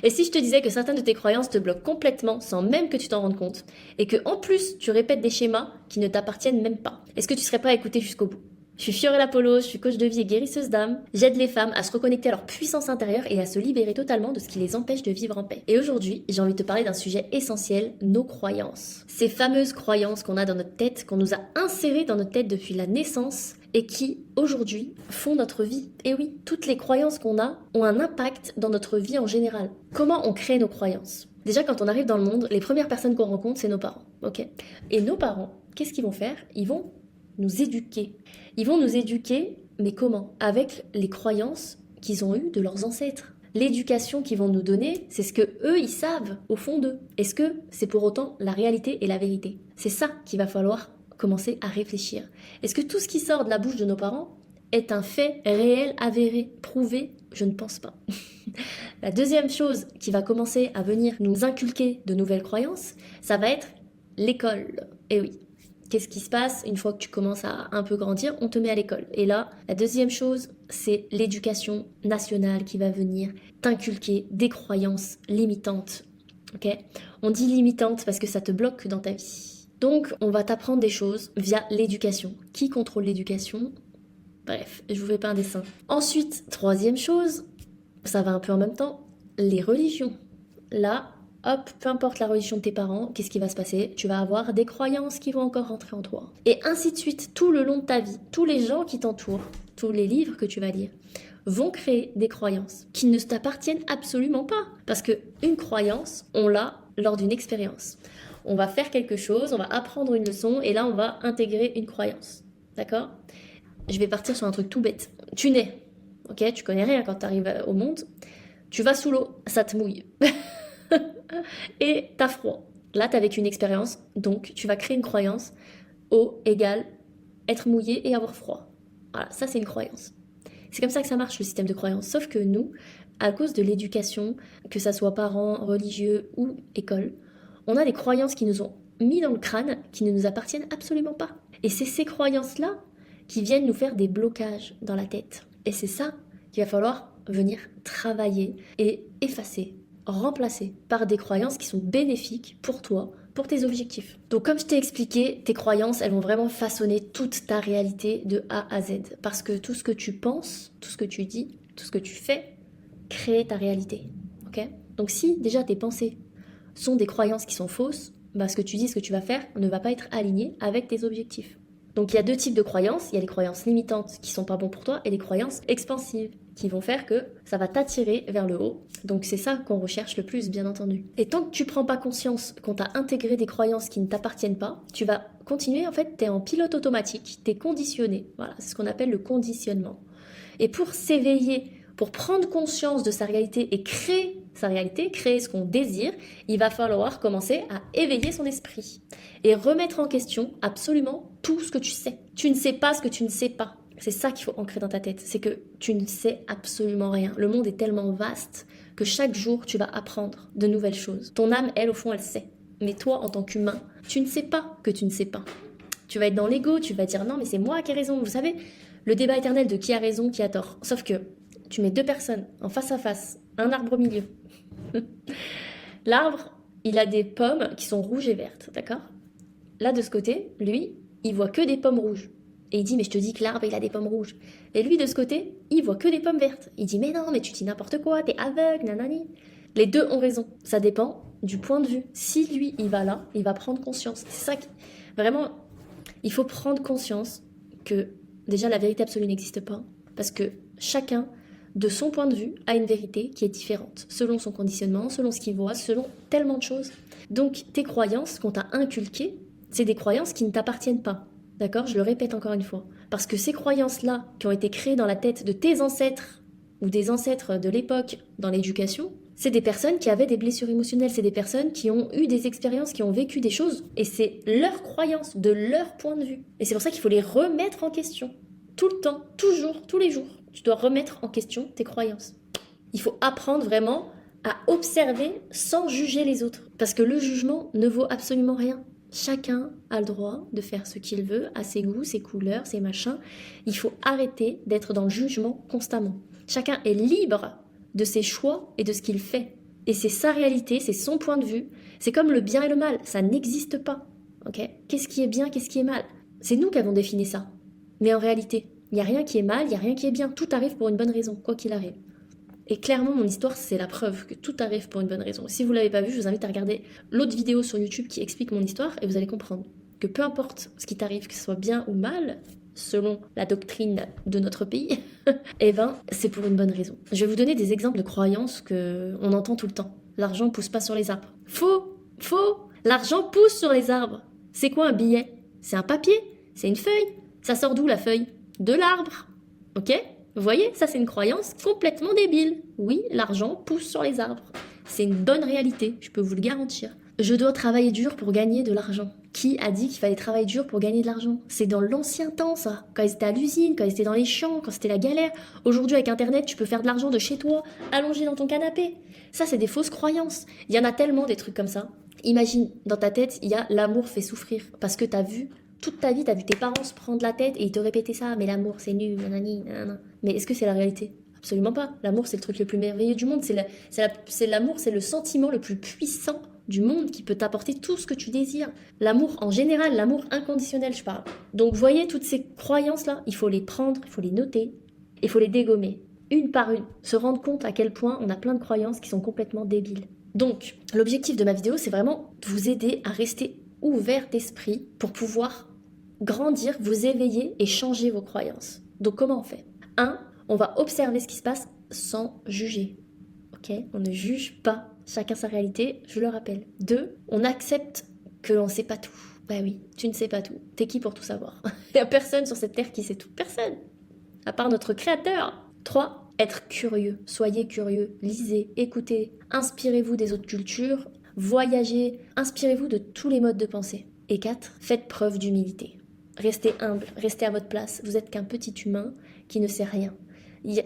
Et si je te disais que certaines de tes croyances te bloquent complètement sans même que tu t'en rendes compte, et que en plus tu répètes des schémas qui ne t'appartiennent même pas, est-ce que tu serais prêt à écouter jusqu'au bout? Je suis Fiorella Polo, je suis coach de vie et guérisseuse d'âme. J'aide les femmes à se reconnecter à leur puissance intérieure et à se libérer totalement de ce qui les empêche de vivre en paix. Et aujourd'hui, j'ai envie de te parler d'un sujet essentiel, nos croyances. Ces fameuses croyances qu'on a dans notre tête, qu'on nous a insérées dans notre tête depuis la naissance et qui, aujourd'hui, font notre vie. Et oui, toutes les croyances qu'on a ont un impact dans notre vie en général. Comment on crée nos croyances? Déjà, quand on arrive dans le monde, les premières personnes qu'on rencontre, c'est nos parents, ok? Et nos parents, qu'est-ce qu'ils vont faire? Ils vont nous éduquer. Ils vont nous éduquer, mais comment? Avec les croyances qu'ils ont eues de leurs ancêtres. L'éducation qu'ils vont nous donner, c'est ce que eux ils savent au fond d'eux. Est-ce que c'est pour autant la réalité et la vérité? C'est ça qu'il va falloir commencer à réfléchir. Est-ce que tout ce qui sort de la bouche de nos parents est un fait réel, avéré, prouvé? Je ne pense pas. La deuxième chose qui va commencer à venir nous inculquer de nouvelles croyances, ça va être l'école. Et oui, qu'est-ce qui se passe une fois que tu commences à un peu grandir? On te met à l'école. Et là, la deuxième chose, c'est l'éducation nationale qui va venir t'inculquer des croyances limitantes. Ok? On dit limitantes parce que ça te bloque dans ta vie. Donc, on va t'apprendre des choses via l'éducation. Qui contrôle l'éducation? Bref, je vous fais pas un dessin. Ensuite, troisième chose, ça va un peu en même temps, les religions. Là, hop, peu importe la religion de tes parents, qu'est-ce qui va se passer? Tu vas avoir des croyances qui vont encore rentrer en toi. Et ainsi de suite, tout le long de ta vie, tous les gens qui t'entourent, tous les livres que tu vas lire, vont créer des croyances qui ne t'appartiennent absolument pas. Parce que une croyance, on l'a lors d'une expérience. On va faire quelque chose, on va apprendre une leçon, et là, on va intégrer une croyance. D'accord? Je vais partir sur un truc tout bête. Tu nais, ok? Tu connais rien quand tu arrives au monde. Tu vas sous l'eau, ça te mouille. Et t'as froid. Là, t'as vécu une expérience, donc tu vas créer une croyance. Eau égale être mouillé et avoir froid. Voilà, ça c'est une croyance. C'est comme ça que ça marche le système de croyance. Sauf que nous, à cause de l'éducation, que ça soit parents, religieux ou école, on a des croyances qui nous ont mis dans le crâne qui ne nous appartiennent absolument pas. Et c'est ces croyances-là qui viennent nous faire des blocages dans la tête. Et c'est ça qu'il va falloir venir travailler et effacer, remplacer par des croyances qui sont bénéfiques pour toi, pour tes objectifs. Donc comme je t'ai expliqué, tes croyances, elles vont vraiment façonner toute ta réalité de A à Z. Parce que tout ce que tu penses, tout ce que tu dis, tout ce que tu fais, crée ta réalité. Ok? Donc si déjà tes pensées sont des croyances qui sont fausses, bah ce que tu dis, ce que tu vas faire ne va pas être aligné avec tes objectifs. Donc il y a deux types de croyances. Il y a les croyances limitantes qui sont pas bons pour toi et les croyances expansives qui vont faire que ça va t'attirer vers le haut. Donc c'est ça qu'on recherche le plus, bien entendu. Et tant que tu prends pas conscience qu'on t'a intégré des croyances qui ne t'appartiennent pas, tu vas continuer, en fait, t'es en pilote automatique, t'es conditionné. Voilà, c'est ce qu'on appelle le conditionnement. Et pour s'éveiller, pour prendre conscience de sa réalité et créer sa réalité, créer ce qu'on désire, il va falloir commencer à éveiller son esprit et remettre en question absolument tout ce que tu sais. Tu ne sais pas ce que tu ne sais pas. C'est ça qu'il faut ancrer dans ta tête, c'est que tu ne sais absolument rien. Le monde est tellement vaste que chaque jour, tu vas apprendre de nouvelles choses. Ton âme, elle, au fond, elle sait. Mais toi, en tant qu'humain, tu ne sais pas que tu ne sais pas. Tu vas être dans l'ego, tu vas dire non, mais c'est moi qui ai raison. Vous savez, le débat éternel de qui a raison, qui a tort. Sauf que tu mets deux personnes en face à face, un arbre au milieu. L'arbre, il a des pommes qui sont rouges et vertes, d'accord? Là, de ce côté, lui, il voit que des pommes rouges. Et il dit, mais je te dis que l'arbre, il a des pommes rouges. Et lui, de ce côté, il voit que des pommes vertes. Il dit, mais non, mais tu dis n'importe quoi, t'es aveugle, nanani. Les deux ont raison. Ça dépend du point de vue. Si lui, il va là, il va prendre conscience. C'est ça qui... Vraiment, il faut prendre conscience que, déjà, la vérité absolue n'existe pas. Parce que chacun, de son point de vue, a une vérité qui est différente. Selon son conditionnement, selon ce qu'il voit, selon tellement de choses. Donc, tes croyances qu'on t'a inculquées, c'est des croyances qui ne t'appartiennent pas. D'accord? Je le répète encore une fois. Parce que ces croyances-là, qui ont été créées dans la tête de tes ancêtres ou des ancêtres de l'époque dans l'éducation, c'est des personnes qui avaient des blessures émotionnelles, c'est des personnes qui ont eu des expériences, qui ont vécu des choses, et c'est leur croyance, de leur point de vue. Et c'est pour ça qu'il faut les remettre en question. Tout le temps, toujours, tous les jours. Tu dois remettre en question tes croyances. Il faut apprendre vraiment à observer sans juger les autres. Parce que le jugement ne vaut absolument rien. Chacun a le droit de faire ce qu'il veut, à ses goûts, ses couleurs, ses machins. Il faut arrêter d'être dans le jugement constamment. Chacun est libre de ses choix et de ce qu'il fait. Et c'est sa réalité, c'est son point de vue. C'est comme le bien et le mal, ça n'existe pas. Ok? Qu'est-ce qui est bien, qu'est-ce qui est mal? C'est nous qui avons défini ça. Mais en réalité, il n'y a rien qui est mal, il n'y a rien qui est bien. Tout arrive pour une bonne raison, quoi qu'il arrive. Et clairement, mon histoire, c'est la preuve que tout arrive pour une bonne raison. Si vous ne l'avez pas vu, je vous invite à regarder l'autre vidéo sur YouTube qui explique mon histoire et vous allez comprendre que peu importe ce qui t'arrive, que ce soit bien ou mal, selon la doctrine de notre pays, eh ben, c'est pour une bonne raison. Je vais vous donner des exemples de croyances qu'on entend tout le temps. L'argent ne pousse pas sur les arbres. Faux! Faux! L'argent pousse sur les arbres. C'est quoi un billet? C'est un papier? C'est une feuille? Ça sort d'où la feuille? De l'arbre. Ok? Vous voyez, ça c'est une croyance complètement débile. Oui, l'argent pousse sur les arbres. C'est une bonne réalité, je peux vous le garantir. Je dois travailler dur pour gagner de l'argent. Qui a dit qu'il fallait travailler dur pour gagner de l'argent? C'est dans l'ancien temps ça, quand ils étaient à l'usine, quand ils étaient dans les champs, quand c'était la galère. Aujourd'hui avec internet, tu peux faire de l'argent de chez toi, allongé dans ton canapé. Ça c'est des fausses croyances. Il y en a tellement des trucs comme ça. Imagine, dans ta tête, il y a l'amour fait souffrir. Parce que t'as vu, toute ta vie, t'as vu tes parents se prendre la tête et ils te répétaient ça, mais l'amour c'est nul, nanani, nanana. Mais est-ce que c'est la réalité? Absolument pas. L'amour c'est le truc le plus merveilleux du monde. C'est l'amour, c'est le sentiment le plus puissant du monde qui peut t'apporter tout ce que tu désires. L'amour en général, l'amour inconditionnel, je parle. Donc voyez, toutes ces croyances-là, il faut les prendre, il faut les noter, il faut les dégommer, une par une. Se rendre compte à quel point on a plein de croyances qui sont complètement débiles. Donc, l'objectif de ma vidéo, c'est vraiment de vous aider à rester ouvert d'esprit pour pouvoir grandir, vous éveiller et changer vos croyances. Donc comment on fait? 1. On va observer ce qui se passe sans juger. Ok? On ne juge pas. Chacun sa réalité, je le rappelle. 2. On accepte que l'on ne sait pas tout. Bah oui, tu ne sais pas tout. T'es qui pour tout savoir? Il n'y a personne sur cette terre qui sait tout. Personne. À part notre créateur. 3. Être curieux. Soyez curieux. Lisez, écoutez. Inspirez-vous des autres cultures. Voyagez. Inspirez-vous de tous les modes de pensée. Et 4. Faites preuve d'humilité. Restez humble. Restez à votre place. Vous n'êtes qu'un petit humain qui ne sait rien.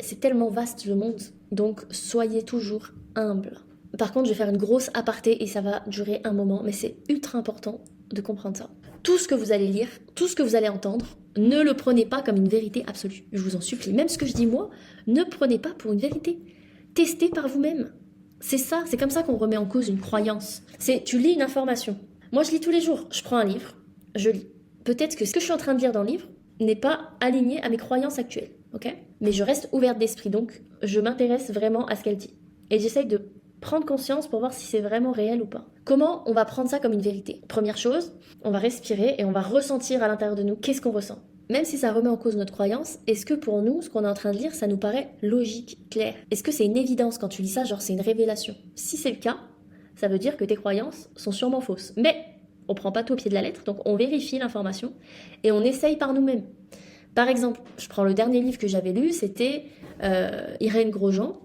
C'est tellement vaste le monde. Donc soyez toujours humble. Par contre, je vais faire une grosse aparté et ça va durer un moment, mais c'est ultra important de comprendre ça. Tout ce que vous allez lire, tout ce que vous allez entendre, ne le prenez pas comme une vérité absolue. Je vous en supplie. Même ce que je dis moi, ne prenez pas pour une vérité. Testez par vous-même. C'est ça, c'est comme ça qu'on remet en cause une croyance. Tu lis une information. Moi, je lis tous les jours. Je prends un livre, je lis. Peut-être que ce que je suis en train de lire dans le livre n'est pas aligné à mes croyances actuelles, ok? Mais je reste ouverte d'esprit, donc je m'intéresse vraiment à ce qu'elle dit. Et j'essaye de prendre conscience pour voir si c'est vraiment réel ou pas. Comment on va prendre ça comme une vérité? Première chose, on va respirer et on va ressentir à l'intérieur de nous qu'est-ce qu'on ressent. Même si ça remet en cause notre croyance, est-ce que pour nous, ce qu'on est en train de lire, ça nous paraît logique, clair? Est-ce que c'est une évidence quand tu lis ça, genre c'est une révélation? Si c'est le cas, ça veut dire que tes croyances sont sûrement fausses. Mais on prend pas tout au pied de la lettre, donc on vérifie l'information et on essaye par nous-mêmes. Par exemple, je prends le dernier livre que j'avais lu, c'était Irène Grosjean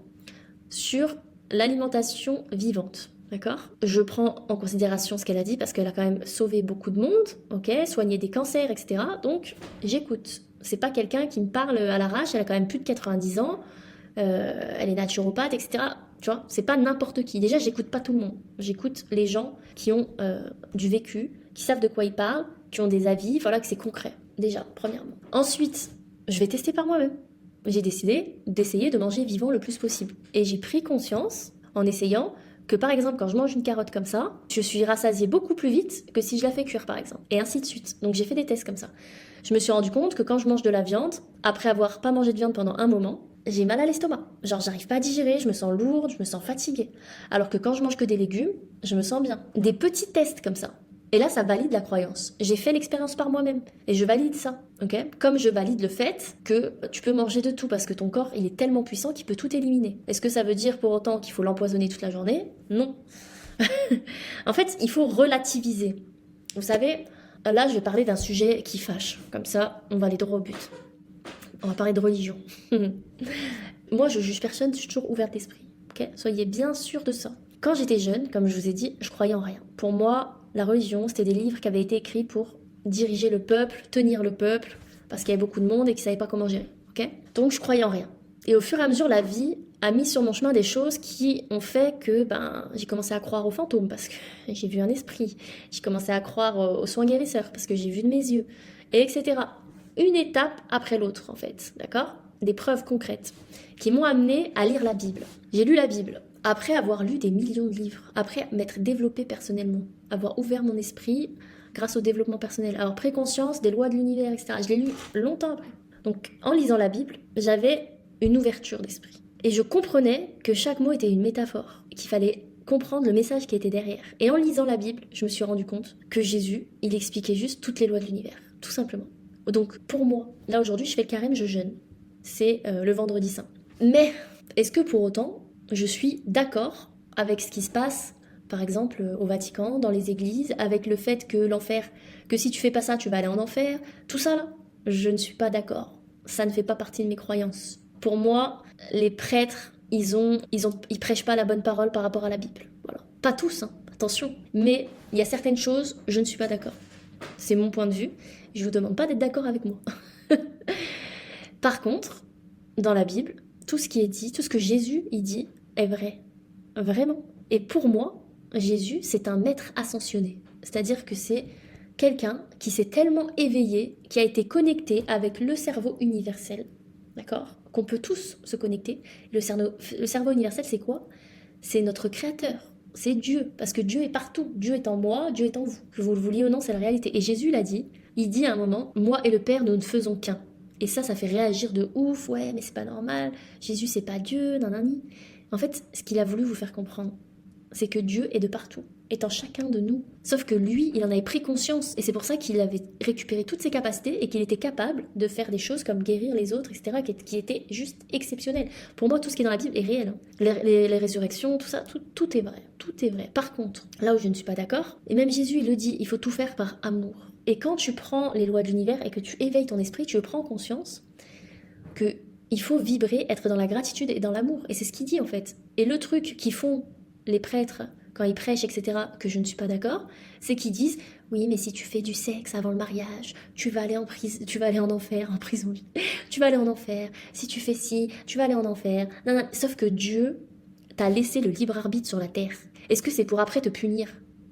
sur l'alimentation vivante, d'accord? Je prends en considération ce qu'elle a dit parce qu'elle a quand même sauvé beaucoup de monde, ok? Soigné des cancers, etc. Donc, j'écoute. C'est pas quelqu'un qui me parle à l'arrache, elle a quand même plus de 90 ans, elle est naturopathe, etc. Tu vois, c'est pas n'importe qui. Déjà, j'écoute pas tout le monde. J'écoute les gens qui ont du vécu, qui savent de quoi ils parlent, qui ont des avis, voilà, que c'est concret. Déjà, premièrement. Ensuite, je vais tester par moi-même. J'ai décidé d'essayer de manger vivant le plus possible. Et j'ai pris conscience, en essayant, que par exemple, quand je mange une carotte comme ça, je suis rassasiée beaucoup plus vite que si je la fais cuire, par exemple. Et ainsi de suite. Donc j'ai fait des tests comme ça. Je me suis rendu compte que quand je mange de la viande, après avoir pas mangé de viande pendant un moment, j'ai mal à l'estomac. Genre, j'arrive pas à digérer, je me sens lourde, je me sens fatiguée. Alors que quand je mange que des légumes, je me sens bien. Des petits tests comme ça. Et là, ça valide la croyance. J'ai fait l'expérience par moi-même. Et je valide ça, ok? Comme je valide le fait que tu peux manger de tout parce que ton corps, il est tellement puissant qu'il peut tout éliminer. Est-ce que ça veut dire pour autant qu'il faut l'empoisonner toute la journée? Non. En fait, il faut relativiser. Vous savez, là, je vais parler d'un sujet qui fâche. Comme ça, on va aller droit au but. On va parler de religion. Moi, je juge personne, je suis toujours ouverte d'esprit. Okay, soyez bien sûrs de ça. Quand j'étais jeune, comme je vous ai dit, je croyais en rien. Pour moi, la religion, c'était des livres qui avaient été écrits pour diriger le peuple, tenir le peuple, parce qu'il y avait beaucoup de monde et qu'ils ne savaient pas comment gérer. Okay, donc, je croyais en rien. Et au fur et à mesure, la vie a mis sur mon chemin des choses qui ont fait que j'ai commencé à croire aux fantômes, parce que j'ai vu un esprit. J'ai commencé à croire aux soins guérisseurs, parce que j'ai vu de mes yeux, et etc. Une étape après l'autre, en fait, d'accord? Des preuves concrètes qui m'ont amené à lire la Bible. J'ai lu la Bible. après avoir lu des millions de livres, après m'être développée personnellement, avoir ouvert mon esprit grâce au développement personnel, avoir pris conscience des lois de l'univers, etc. Je l'ai lu longtemps après. Donc, en lisant la Bible, j'avais une ouverture d'esprit. Et je comprenais que chaque mot était une métaphore, qu'il fallait comprendre le message qui était derrière. Et en lisant la Bible, je me suis rendu compte que Jésus, il expliquait juste toutes les lois de l'univers, tout simplement. Donc, pour moi, là aujourd'hui, je fais le carême, je jeûne. C'est le vendredi saint. Mais, est-ce que pour autant, je suis d'accord avec ce qui se passe, par exemple, au Vatican, dans les églises, avec le fait que l'enfer, que si tu fais pas ça, tu vas aller en enfer, tout ça là, je ne suis pas d'accord. Ça ne fait pas partie de mes croyances. Pour moi, les prêtres, ils prêchent pas la bonne parole par rapport à la Bible. Voilà. Pas tous, hein, attention. Mais il y a certaines choses, je ne suis pas d'accord. C'est mon point de vue. Je vous demande pas d'être d'accord avec moi. Par contre, dans la Bible, tout ce qui est dit, tout ce que Jésus il dit est vrai. Vraiment. Et pour moi, Jésus, c'est un maître ascensionné. C'est-à-dire que c'est quelqu'un qui s'est tellement éveillé, qui a été connecté avec le cerveau universel. D'accord? Qu'on peut tous se connecter. Le cerveau universel, c'est quoi? C'est notre créateur. C'est Dieu. Parce que Dieu est partout. Dieu est en moi, Dieu est en vous. Que vous le vouliez ou non, c'est la réalité. Et Jésus l'a dit. Il dit à un moment, moi et le Père, nous ne faisons qu'un. Et ça fait réagir de ouf. Ouais, mais c'est pas normal. Jésus, c'est pas Dieu, nanani. En fait, ce qu'il a voulu vous faire comprendre, c'est que Dieu est de partout, est en chacun de nous. Sauf que lui, il en avait pris conscience. Et c'est pour ça qu'il avait récupéré toutes ses capacités et qu'il était capable de faire des choses comme guérir les autres, etc., qui étaient juste exceptionnelles. Pour moi, tout ce qui est dans la Bible est réel. Hein. Les résurrections, tout ça, tout est vrai. Tout est vrai. Par contre, là où je ne suis pas d'accord, et même Jésus, il le dit, il faut tout faire par amour. Et quand tu prends les lois de l'univers et que tu éveilles ton esprit, tu prends conscience que il faut vibrer, être dans la gratitude et dans l'amour. Et c'est ce qu'il dit en fait. Et le truc qu'ils font les prêtres quand ils prêchent, etc., que je ne suis pas d'accord, c'est qu'ils disent « Oui, mais si tu fais du sexe avant le mariage, tu vas aller en enfer, en prison, tu vas aller en enfer. Si tu fais ci, tu vas aller en enfer. » Non, non. Sauf que Dieu t'a laissé le libre arbitre sur la terre. Est-ce que c'est pour après te punir?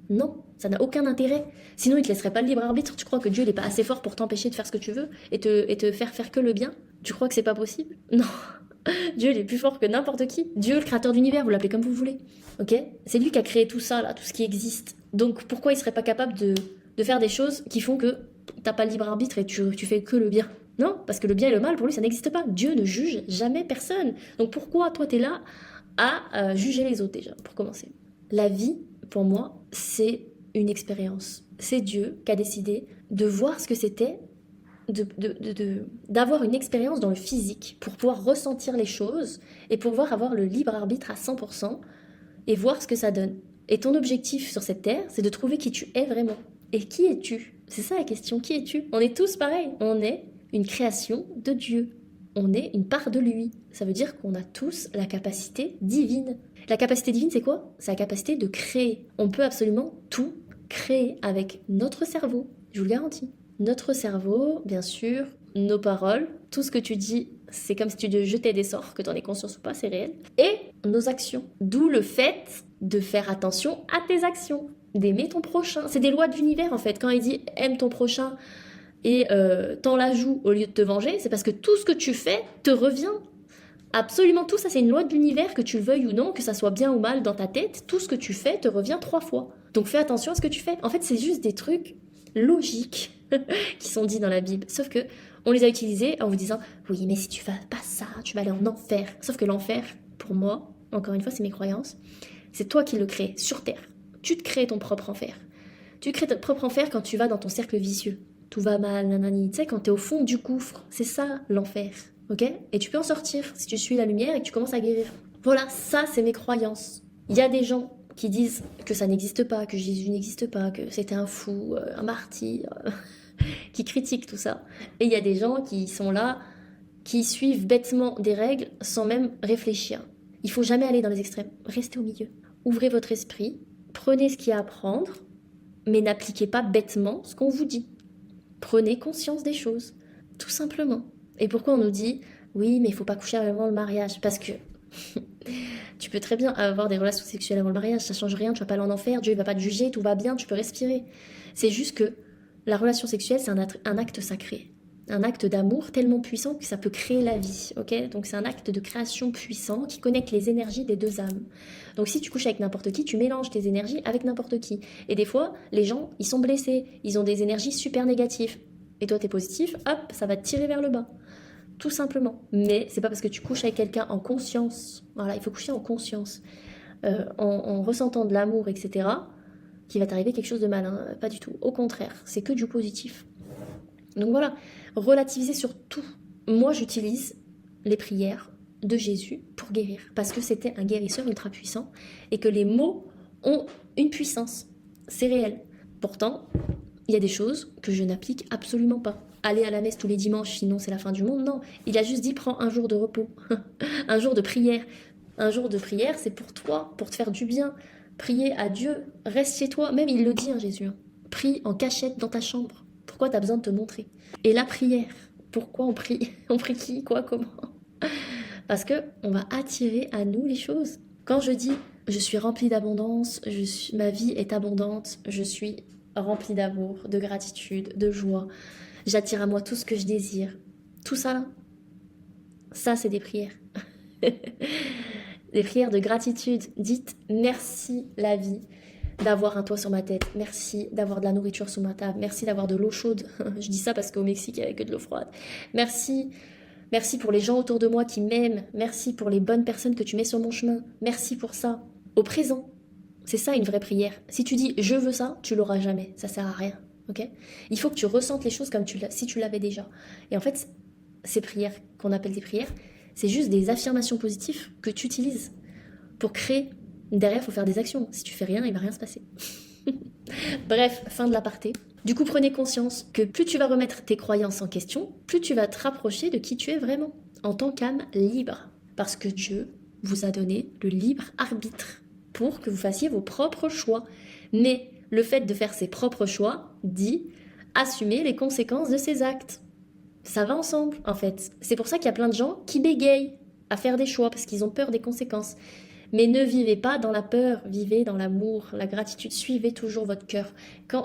Non, ça n'a aucun intérêt. Sinon, il te laisserait pas le libre arbitre. Tu crois que Dieu n'est pas assez fort pour t'empêcher de faire ce que tu veux et te faire que le bien? Tu crois que c'est pas possible? Non. Dieu, il est plus fort que n'importe qui. Dieu, le créateur de l'univers, vous l'appelez comme vous voulez. Ok? C'est lui qui a créé tout ça, là, tout ce qui existe. Donc, pourquoi il serait pas capable de faire des choses qui font que t'as pas le libre arbitre et tu fais que le bien? Non, parce que le bien et le mal, pour lui, ça n'existe pas. Dieu ne juge jamais personne. Donc, pourquoi toi, t'es là à juger les autres, déjà, pour commencer? La vie, pour moi, c'est une expérience. C'est Dieu qui a décidé de voir ce que c'était d'avoir une expérience dans le physique pour pouvoir ressentir les choses et pouvoir avoir le libre arbitre à 100% et voir ce que ça donne. Et ton objectif sur cette terre, c'est de trouver qui tu es vraiment. Et qui es-tu? C'est ça la question, qui es-tu? On est tous pareils, on est une création de Dieu. On est une part de lui. Ça veut dire qu'on a tous la capacité divine. La capacité divine, c'est quoi? C'est la capacité de créer. On peut absolument tout créer avec notre cerveau, je vous le garantis. Notre cerveau, bien sûr, nos paroles, tout ce que tu dis, c'est comme si tu te jetais des sorts, que tu en aies conscience ou pas, c'est réel. Et nos actions. D'où le fait de faire attention à tes actions, d'aimer ton prochain. C'est des lois de l'univers en fait. Quand il dit aime ton prochain et tends la joue au lieu de te venger, c'est parce que tout ce que tu fais te revient. Absolument tout, ça c'est une loi de l'univers, que tu le veuilles ou non, que ça soit bien ou mal dans ta tête, tout ce que tu fais te revient 3 fois. Donc fais attention à ce que tu fais. En fait, c'est juste des trucs logiques qui sont dits dans la Bible. Sauf que on les a utilisés en vous disant oui, mais si tu fais pas ça, tu vas aller en enfer. Sauf que l'enfer, pour moi, encore une fois, c'est mes croyances, c'est toi qui le crées sur terre. Tu te crées ton propre enfer. Tu crées ton propre enfer quand tu vas dans ton cercle vicieux. Tout va mal, nanani. Tu sais, quand t'es au fond du gouffre, c'est ça l'enfer. Ok? Et tu peux en sortir si tu suis la lumière et que tu commences à guérir. Voilà, ça c'est mes croyances. Il y a des gens qui disent que ça n'existe pas, que Jésus n'existe pas, que c'était un fou, un martyr, qui critiquent tout ça. Et il y a des gens qui sont là, qui suivent bêtement des règles sans même réfléchir. Il faut jamais aller dans les extrêmes. Restez au milieu. Ouvrez votre esprit, prenez ce qu'il y a à prendre, mais n'appliquez pas bêtement ce qu'on vous dit. Prenez conscience des choses, tout simplement. Et pourquoi on nous dit oui, mais il faut pas coucher avant le mariage? Parce que tu peux très bien avoir des relations sexuelles avant le mariage, ça change rien, tu vas pas aller en enfer, Dieu il va pas te juger, tout va bien, tu peux respirer. C'est juste que la relation sexuelle, c'est un acte sacré. un acte d'amour tellement puissant que ça peut créer la vie, ok? Donc c'est un acte de création puissant qui connecte les énergies des deux âmes. Donc si tu couches avec n'importe qui, tu mélanges tes énergies avec n'importe qui. Et des fois, les gens, ils sont blessés, ils ont des énergies super négatives. Et toi, t'es positif, hop, ça va te tirer vers le bas. Tout simplement. Mais c'est pas parce que tu couches avec quelqu'un en conscience, voilà, il faut coucher en conscience, en ressentant de l'amour, etc., qu'il va t'arriver quelque chose de mal, hein. Pas du tout. Au contraire, c'est que du positif. Donc voilà, relativiser sur tout. Moi, j'utilise les prières de Jésus pour guérir, parce que c'était un guérisseur ultra puissant, et que les mots ont une puissance. C'est réel. Pourtant, il y a des choses que je n'applique absolument pas. Aller à la messe tous les dimanches, sinon c'est la fin du monde, non. Il a juste dit, prends un jour de repos, un jour de prière. Un jour de prière, c'est pour toi, pour te faire du bien. Prier à Dieu, reste chez toi. Même il le dit, hein, Jésus. Hein. Prie en cachette dans ta chambre. Pourquoi tu as besoin de te montrer? Et la prière, pourquoi on prie? On prie qui? Quoi? Comment? Parce que on va attirer à nous les choses. Quand je dis je suis remplie d'abondance, ma vie est abondante, je suis remplie d'amour, de gratitude, de joie, j'attire à moi tout ce que je désire. Tout ça là, ça c'est des prières. Des prières de gratitude. Dites merci la vie d'avoir un toit sur ma tête, merci d'avoir de la nourriture sous ma table, merci d'avoir de l'eau chaude. Je dis ça parce qu'au Mexique il n'y avait que de l'eau froide. Merci pour les gens autour de moi qui m'aiment, merci pour les bonnes personnes que tu mets sur mon chemin, merci pour ça. Au présent, c'est ça une vraie prière. Si tu dis je veux ça, tu l'auras jamais, ça sert à rien. Okay, il faut que tu ressentes les choses comme si tu l'avais déjà. Et en fait, ces prières qu'on appelle des prières, c'est juste des affirmations positives que tu utilises pour créer. Derrière, il faut faire des actions. Si tu fais rien, il va rien se passer. Bref, fin de l'aparté. Du coup, prenez conscience que plus tu vas remettre tes croyances en question, plus tu vas te rapprocher de qui tu es vraiment, en tant qu'âme libre. Parce que Dieu vous a donné le libre arbitre pour que vous fassiez vos propres choix. Mais le fait de faire ses propres choix dit assumer les conséquences de ses actes. Ça va ensemble, en fait. C'est pour ça qu'il y a plein de gens qui bégayent à faire des choix, parce qu'ils ont peur des conséquences. Mais ne vivez pas dans la peur, vivez dans l'amour, la gratitude, suivez toujours votre cœur.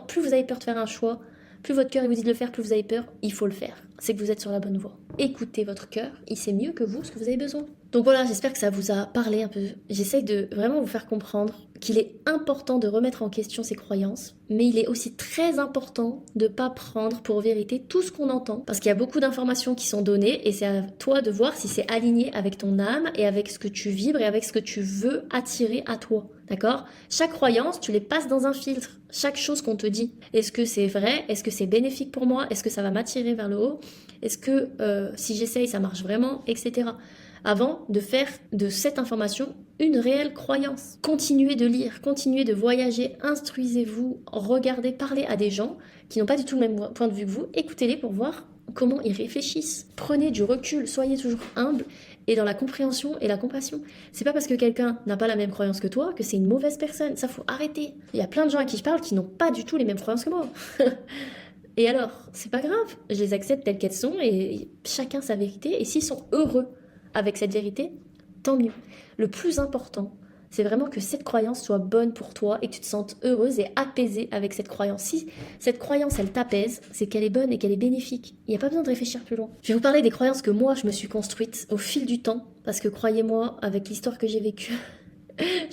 Plus vous avez peur de faire un choix, plus votre cœur vous dit de le faire, plus vous avez peur, il faut le faire. C'est que vous êtes sur la bonne voie. Écoutez votre cœur, il sait mieux que vous ce que vous avez besoin. Donc voilà, j'espère que ça vous a parlé un peu. J'essaye de vraiment vous faire comprendre qu'il est important de remettre en question ses croyances, mais il est aussi très important de ne pas prendre pour vérité tout ce qu'on entend, parce qu'il y a beaucoup d'informations qui sont données, et c'est à toi de voir si c'est aligné avec ton âme, et avec ce que tu vibres, et avec ce que tu veux attirer à toi. D'accord? Chaque croyance, tu les passes dans un filtre. Chaque chose qu'on te dit. Est-ce que c'est vrai? Est-ce que c'est bénéfique pour moi? Est-ce que ça va m'attirer vers le haut? Est-ce que si j'essaye, ça marche vraiment? Etc. Avant de faire de cette information une réelle croyance. Continuez de lire, continuez de voyager, instruisez-vous, regardez, parlez à des gens qui n'ont pas du tout le même point de vue que vous. Écoutez-les pour voir comment ils réfléchissent. Prenez du recul, soyez toujours humble et dans la compréhension et la compassion. C'est pas parce que quelqu'un n'a pas la même croyance que toi que c'est une mauvaise personne. Ça, faut arrêter. Il y a plein de gens à qui je parle qui n'ont pas du tout les mêmes croyances que moi. Et alors, c'est pas grave. Je les accepte telles qu'elles sont et chacun sa vérité. Et s'ils sont heureux avec cette vérité, tant mieux. Le plus important, c'est vraiment que cette croyance soit bonne pour toi et que tu te sentes heureuse et apaisée avec cette croyance. Si cette croyance, elle t'apaise, c'est qu'elle est bonne et qu'elle est bénéfique. Il n'y a pas besoin de réfléchir plus loin. Je vais vous parler des croyances que moi, je me suis construite au fil du temps. Parce que croyez-moi, avec l'histoire que j'ai vécue,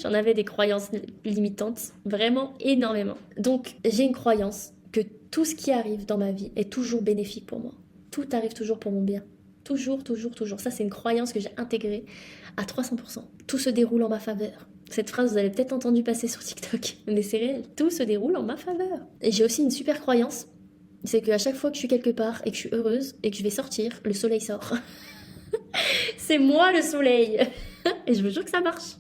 j'en avais des croyances limitantes, vraiment énormément. Donc, j'ai une croyance que tout ce qui arrive dans ma vie est toujours bénéfique pour moi. Tout arrive toujours pour mon bien. Toujours, toujours, toujours. Ça, c'est une croyance que j'ai intégrée à 300%. Tout se déroule en ma faveur. Cette phrase, vous avez peut-être entendu passer sur TikTok, mais c'est réel. Tout se déroule en ma faveur. Et j'ai aussi une super croyance, c'est qu'à chaque fois que je suis quelque part et que je suis heureuse et que je vais sortir, le soleil sort. C'est moi le soleil. Et je vous jure que ça marche.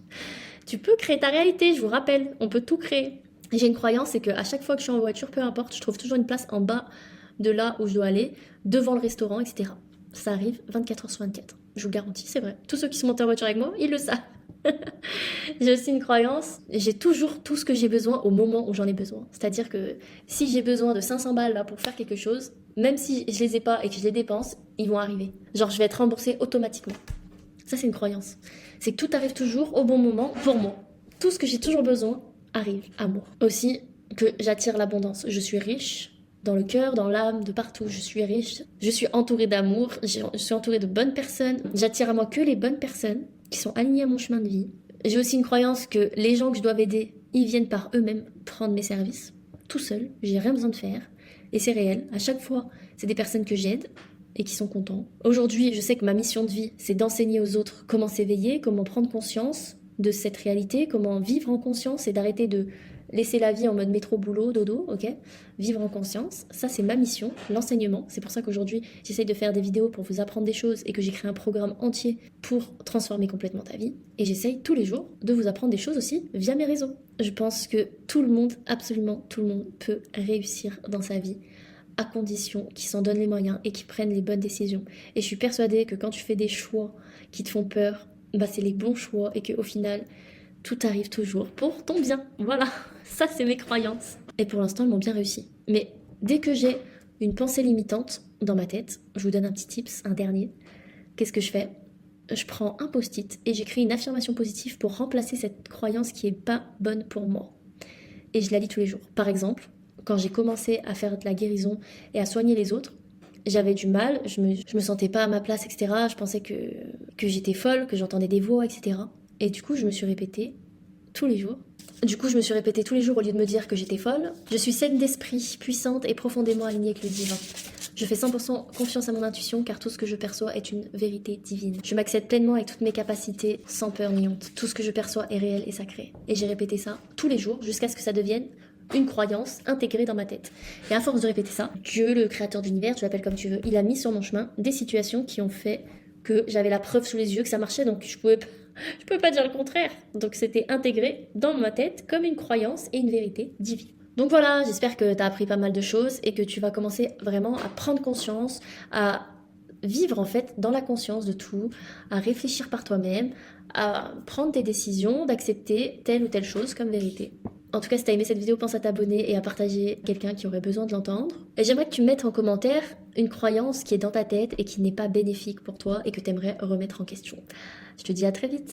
Tu peux créer ta réalité, je vous rappelle. On peut tout créer. J'ai une croyance, c'est qu'à chaque fois que je suis en voiture, peu importe, je trouve toujours une place en bas de là où je dois aller, devant le restaurant, etc. Ça arrive 24h/24. Je vous garantis, c'est vrai. Tous ceux qui sont montés en voiture avec moi, ils le savent. J'ai aussi une croyance, j'ai toujours tout ce que j'ai besoin au moment où j'en ai besoin. C'est-à-dire que si j'ai besoin de 500 balles là, pour faire quelque chose, même si je les ai pas et que je les dépense, ils vont arriver. Genre, je vais être remboursée automatiquement. Ça, c'est une croyance. C'est que tout arrive toujours au bon moment pour moi. Tout ce que j'ai toujours besoin arrive à moi. Aussi, que j'attire l'abondance. Je suis riche dans le cœur, dans l'âme, de partout. Je suis riche, je suis entourée d'amour, je suis entourée de bonnes personnes. J'attire à moi que les bonnes personnes qui sont alignées à mon chemin de vie. J'ai aussi une croyance que les gens que je dois aider, ils viennent par eux-mêmes prendre mes services, tout seul, j'ai rien besoin de faire. Et c'est réel, à chaque fois, c'est des personnes que j'aide et qui sont contents. Aujourd'hui, je sais que ma mission de vie, c'est d'enseigner aux autres comment s'éveiller, comment prendre conscience de cette réalité, comment vivre en conscience et d'arrêter de laisser la vie en mode métro, boulot, dodo, ok? Vivre en conscience, ça c'est ma mission, l'enseignement. C'est pour ça qu'aujourd'hui, j'essaye de faire des vidéos pour vous apprendre des choses et que j'ai créé un programme entier pour transformer complètement ta vie. Et j'essaye tous les jours de vous apprendre des choses aussi via mes réseaux. Je pense que tout le monde, absolument tout le monde, peut réussir dans sa vie à condition qu'ils s'en donnent les moyens et qu'ils prennent les bonnes décisions. Et je suis persuadée que quand tu fais des choix qui te font peur, bah c'est les bons choix et qu'au final, tout arrive toujours pour ton bien. Voilà, ça c'est mes croyances. Et pour l'instant, elles m'ont bien réussi. Mais dès que j'ai une pensée limitante dans ma tête, je vous donne un petit tips, un dernier. Qu'est-ce que je fais? Je prends un post-it et j'écris une affirmation positive pour remplacer cette croyance qui est pas bonne pour moi. Et je la lis tous les jours. Par exemple, quand j'ai commencé à faire de la guérison et à soigner les autres, j'avais du mal, je me sentais pas à ma place, etc. Je pensais que j'étais folle, que j'entendais des voix, etc. Et du coup, je me suis répétée tous les jours. Au lieu de me dire que j'étais folle. Je suis saine d'esprit, puissante et profondément alignée avec le divin. Je fais 100% confiance à mon intuition car tout ce que je perçois est une vérité divine. Je m'accepte pleinement avec toutes mes capacités, sans peur ni honte. Tout ce que je perçois est réel et sacré. Et j'ai répété ça tous les jours jusqu'à ce que ça devienne une croyance intégrée dans ma tête. Et à force de répéter ça, Dieu, le créateur de l'univers, tu l'appelles comme tu veux, il a mis sur mon chemin des situations qui ont fait que j'avais la preuve sous les yeux que ça marchait, donc je pouvais pas dire le contraire. Donc c'était intégré dans ma tête comme une croyance et une vérité divine. Donc voilà, j'espère que tu as appris pas mal de choses et que tu vas commencer vraiment à prendre conscience, à vivre en fait dans la conscience de tout, à réfléchir par toi-même, à prendre tes décisions, d'accepter telle ou telle chose comme vérité. En tout cas, si t'as aimé cette vidéo, pense à t'abonner et à partager quelqu'un qui aurait besoin de l'entendre. Et j'aimerais que tu mettes en commentaire une croyance qui est dans ta tête et qui n'est pas bénéfique pour toi et que t'aimerais remettre en question. Je te dis à très vite.